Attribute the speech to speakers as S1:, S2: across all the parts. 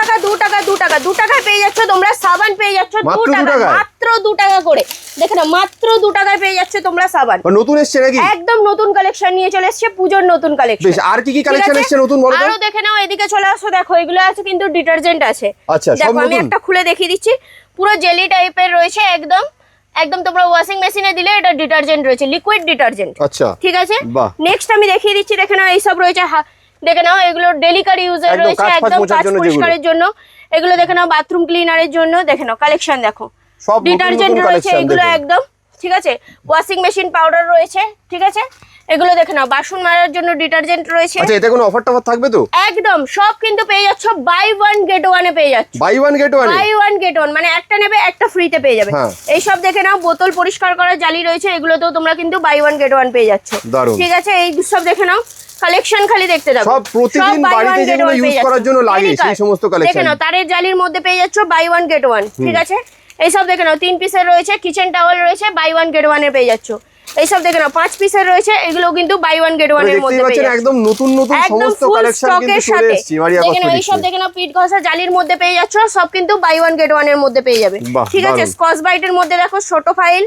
S1: টাকা 2 টাকা 2 টাকা 2 টাকায় পেয়ে যাচ্ছ তোমরা সাবান পেয়ে যাচ্ছ 2 টাকা মাত্র 2 টাকা করে দেখো না মাত্র 2 টাকায় পেয়ে যাচ্ছ তোমরা সাবান
S2: নতুন এসেছে নাকি
S1: একদম নতুন কালেকশন নিয়ে চলে এসেছে পূজোর নতুন কালেকশন
S2: বেশ আর কি কালেকশন এসেছে নতুন বলো তো
S1: আরো দেখে নাও এদিকে চলে আসো দেখো এগুলো আছে কিন্তু ডিটারজেন্ট আছে
S2: আচ্ছা সব
S1: দেখো আমি
S2: নতুন
S1: একটা খুলে দেখিয়ে দিচ্ছি পুরো জেলি টাইপের রয়েছে একদম একদম তোমরা ওয়াশিং মেশিনে দিলে এটা ডিটারজেন্ট রয়েছে লিকুইড ডিটারজেন্ট
S2: আচ্ছা
S1: ঠিক আছে
S2: বাহ
S1: নেক্সট আমি দেখিয়ে দিচ্ছি দেখে নাও এই সব রয়েছে দেখে নাও এগুলো ডেলিকার ইউজের রয়েছে একদম কাজ পরিষ্কারের জন্য এগুলো দেখে নাও বাথরুম ক্লিনারের জন্য দেখে নাও কালেকশন দেখো
S2: সব
S1: ডিটারজেন্ট রয়েছে এগুলো একদম ঠিক আছে ওয়াশিং মেশিন পাউডার রয়েছে ঠিক আছে এগুলো দেখে নাও বাসন মারার জন্য ডিটারজেন্ট রয়েছে
S2: আচ্ছা এতে কোনো অফার টফার থাকবে তো
S1: একদম সব কিন্তু পেয়ে যাচ্ছ বাই ওয়ান গেট ওয়ানে পেয়ে যাচ্ছ
S2: বাই ওয়ান গেট ওয়ান
S1: মানে একটা নেবে একটা ফ্রিতে পেয়ে যাবে এই সব দেখে নাও বোতল পরিষ্কার করার জালি রয়েছে এগুলোতেও তোমরা কিন্তু বাই ওয়ান গেট ওয়ান পেয়ে যাচ্ছ ঠিক আছে এই সব দেখে নাও কালেকশন খালি দেখতে দাও
S2: সব প্রতিদিন বাড়িতে যেগুলো ইউজ করার জন্য লাগে সেই সমস্ত কালেকশন
S1: দেখে নাও তারের জালির মধ্যে পেয়ে যাচ্ছ বাই ওয়ান গেট ওয়ান ঠিক আছে এই সব দেখে নাও 3 পিসের রয়েছে কিচেন টাওয়েল রয়েছে বাই ওয়ান গেট ওয়ানে পেয়ে যাচ্ছ এই সব দেখে নাও 5 পিসের রয়েছে এগুলো কিন্তু বাই ওয়ান গেট ওয়ান এর মধ্যে পেয়ে যাচ্ছ
S2: একদম নতুন নতুন সমস্ত কালেকশন কিন্তু চলে এসেছে মারিয়া কসমেটিক্স
S1: এই সব দেখে নাও পিট ঘষা জালির মধ্যে পেয়ে যাচ্ছ সব কিন্তু বাই ওয়ান গেট ওয়ান এর মধ্যে পেয়ে যাবে ঠিক আছে স্কচ বাইটের মধ্যে দেখো ছোট ফাইল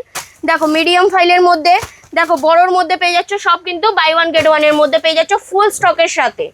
S1: দেখো মিডিয়াম ফাইলের মধ্যে দেখো বড়র মধ্যে পেয়ে যাচ্ছ সব কিন্তু বাই ওয়ান গেট ওয়ান এর মধ্যে পেয়ে যাচ্ছ ফুল স্টকের সাথে